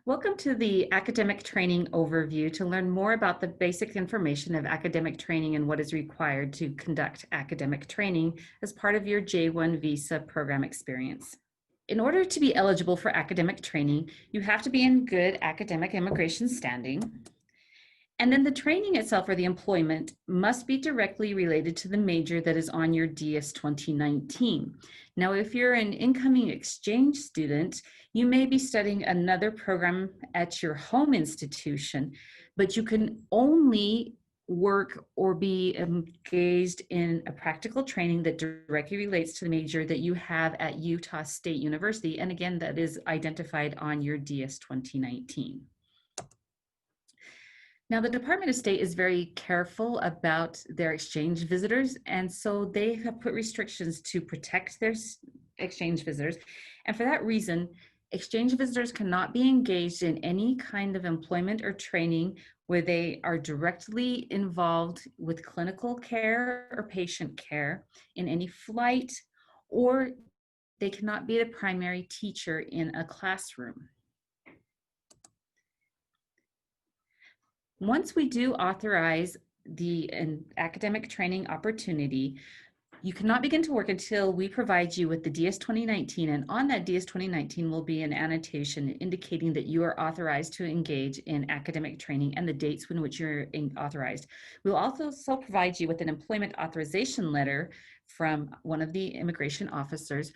Welcome to the academic training overview. To learn more about the basic information of academic training and what is required to conduct academic training as part of your J-1 visa program experience. In order to be eligible for academic training, you have to be in good academic immigration standing. And then the training itself or the employment must be directly related to the major that is on your DS 2019. Now, if you're an incoming exchange student, you may be studying another program at your home institution, but you can only work or be engaged in a practical training that directly relates to the major that you have at Utah State University. And again, that is identified on your DS 2019. Now, the Department of State is very careful about their exchange visitors, and so they have put restrictions to protect their exchange visitors. And for that reason, exchange visitors cannot be engaged in any kind of employment or training where they are directly involved with clinical care or patient care in any flight, or they cannot be the primary teacher in a classroom. Once we do authorize an academic training opportunity, you cannot begin to work until we provide you with the DS 2019, and on that DS 2019 will be an annotation indicating that you are authorized to engage in academic training and the dates in which you're authorized. We'll also provide you with an employment authorization letter from one of the immigration officers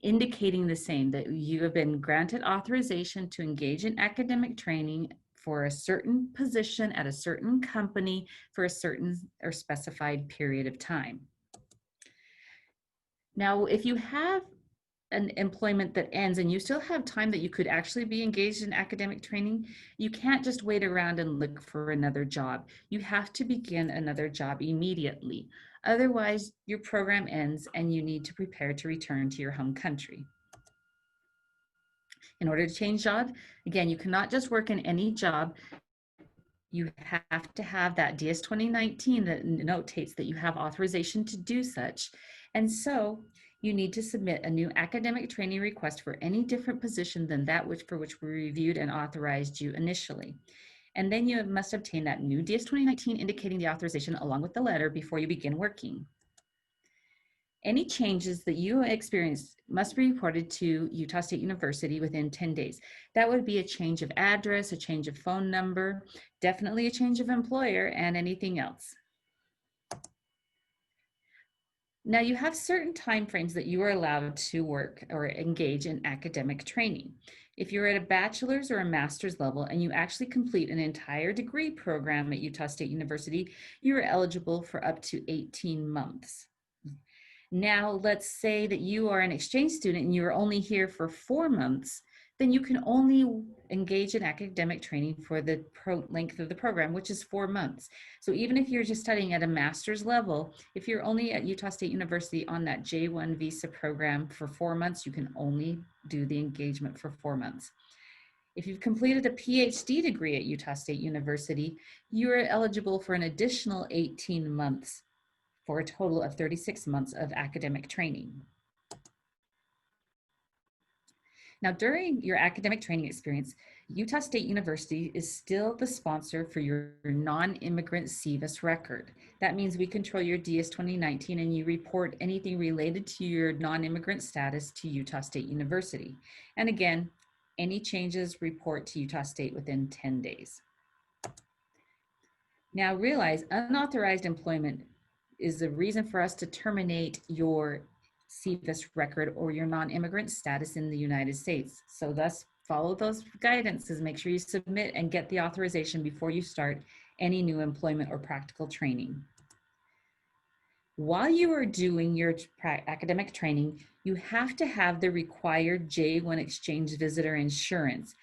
indicating the same, that you have been granted authorization to engage in academic training for a certain position at a certain company for a certain or specified period of time. Now, if you have an employment that ends and you still have time that you could actually be engaged in academic training, you can't just wait around and look for another job. You have to begin another job immediately. Otherwise, your program ends and you need to prepare to return to your home country. In order to change job, again, you cannot just work in any job. You have to have that DS 2019 that notates that you have authorization to do such. And so you need to submit a new academic training request for any different position than that for which we reviewed and authorized you initially. And then you must obtain that new DS 2019 indicating the authorization along with the letter before you begin working. Any changes that you experience must be reported to Utah State University within 10 days. That would be a change of address, a change of phone number, definitely a change of employer, and anything else. Now, you have certain timeframes that you are allowed to work or engage in academic training. If you're at a bachelor's or a master's level and you actually complete an entire degree program at Utah State University, you are eligible for up to 18 months. Now, let's say that you are an exchange student and you're only here for 4 months, then you can only engage in academic training for the length of the program, which is 4 months. So even if you're just studying at a master's level, if you're only at Utah State University on that J-1 visa program for 4 months, you can only do the engagement for 4 months. If you've completed a PhD degree at Utah State University, you're eligible for an additional 18 months for a total of 36 months of academic training. Now, during your academic training experience, Utah State University is still the sponsor for your non-immigrant SEVIS record. That means we control your DS 2019 and you report anything related to your non-immigrant status to Utah State University. And again, any changes report to Utah State within 10 days. Now realize unauthorized employment is the reason for us to terminate your SEVIS record or your non-immigrant status in the United States. So thus follow those guidances, make sure you submit and get the authorization before you start any new employment or practical training. While you are doing your academic training, you have to have the required J-1 exchange visitor insurance.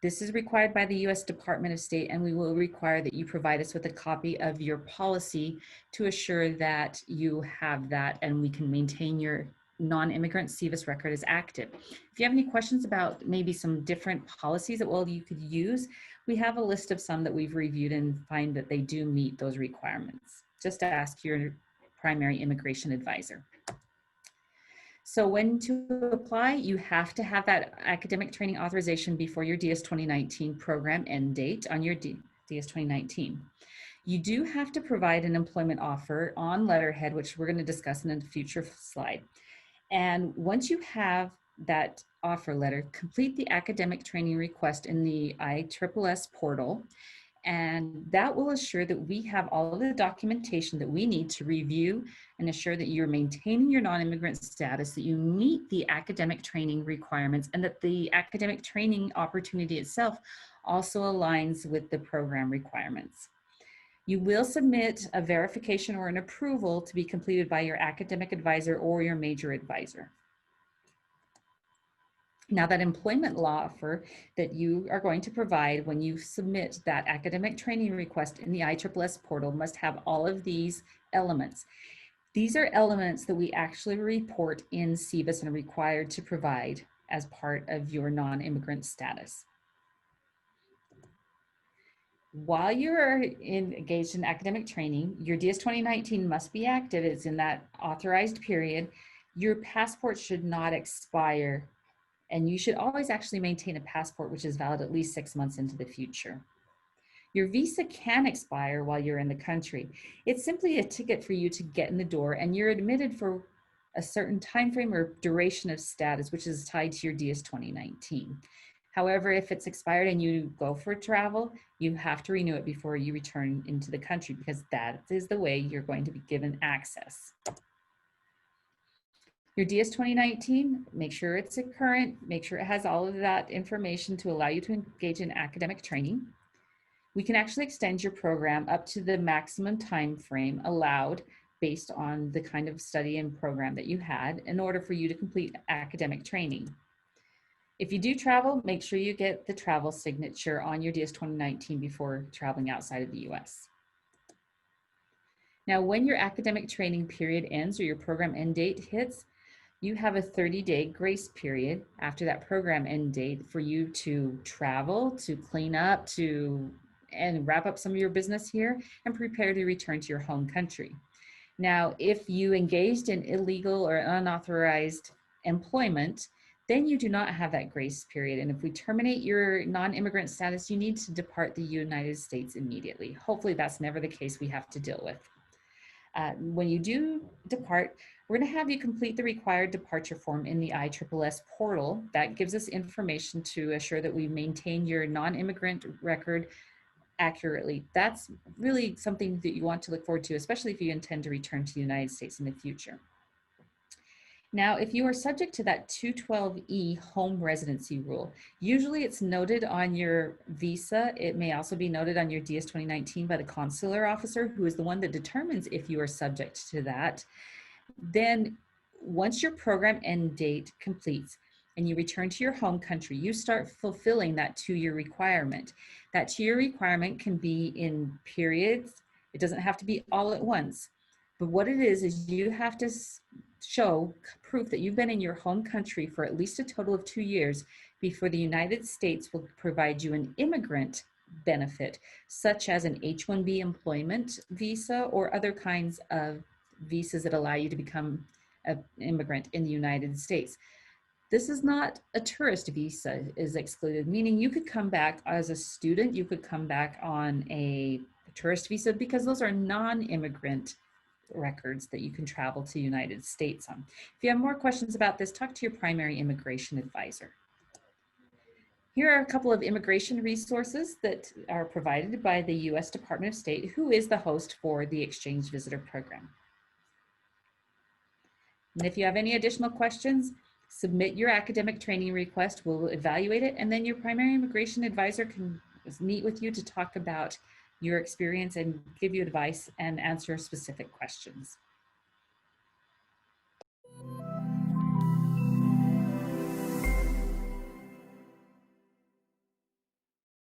This is required by the U.S. Department of State, and we will require that you provide us with a copy of your policy to assure that you have that and we can maintain your non-immigrant SEVIS record as active. If you have any questions about maybe some different policies that you could use, we have a list of some that we've reviewed and find that they do meet those requirements. Just ask your primary immigration advisor. So when to apply, you have to have that academic training authorization before your DS 2019 program end date on your DS 2019. You do have to provide an employment offer on letterhead, which we're going to discuss in a future slide. And once you have that offer letter, complete the academic training request in the ISSS portal. And that will assure that we have all of the documentation that we need to review and assure that you're maintaining your non-immigrant status, that you meet the academic training requirements, and that the academic training opportunity itself also aligns with the program requirements. You will submit a verification or an approval to be completed by your academic advisor or your major advisor. Now, that employment law offer that you are going to provide when you submit that academic training request in the ISSS portal must have all of these elements. These are elements that we actually report in SEVIS and are required to provide as part of your non-immigrant status. While you're engaged in academic training, your DS 2019 must be active. It's in that authorized period. Your passport should not expire, and you should always actually maintain a passport which is valid at least 6 months into the future. Your visa can expire while you're in the country. It's simply a ticket for you to get in the door, and you're admitted for a certain time frame or duration of status, which is tied to your DS 2019. However, if it's expired and you go for travel, you have to renew it before you return into the country, because that is the way you're going to be given access. Your DS 2019, make sure it's current, make sure it has all of that information to allow you to engage in academic training. We can actually extend your program up to the maximum time frame allowed based on the kind of study and program that you had in order for you to complete academic training. If you do travel, make sure you get the travel signature on your DS 2019 before traveling outside of the US. Now, when your academic training period ends or your program end date hits, you have a 30-day grace period after that program end date for you to travel, to clean up, and wrap up some of your business here and prepare to return to your home country. Now, if you engaged in illegal or unauthorized employment, then you do not have that grace period. And if we terminate your non-immigrant status, you need to depart the United States immediately. Hopefully that's never the case we have to deal with. When you do depart, we're going to have you complete the required departure form in the ISSS portal. That gives us information to assure that we maintain your non-immigrant record accurately. That's really something that you want to look forward to, especially if you intend to return to the United States in the future. Now, if you are subject to that 212E home residency rule, usually it's noted on your visa. It may also be noted on your DS 2019 by the consular officer, who is the one that determines if you are subject to that. Then once your program end date completes and you return to your home country, you start fulfilling that 2-year requirement. That 2-year requirement can be in periods. It doesn't have to be all at once. But what it is you have to show proof that you've been in your home country for at least a total of 2 years before the United States will provide you an immigrant benefit, such as an H-1B employment visa or other kinds of visas that allow you to become an immigrant in the United States. This is not a tourist visa is excluded, meaning you could come back as a student, you could come back on a tourist visa, because those are non-immigrant records that you can travel to the United States on. If you have more questions about this, talk to your primary immigration advisor. Here are a couple of immigration resources that are provided by the U.S. Department of State, who is the host for the Exchange Visitor Program. And if you have any additional questions, submit your academic training request. We'll evaluate it, and then your primary immigration advisor can meet with you to talk about your experience and give you advice and answer specific questions.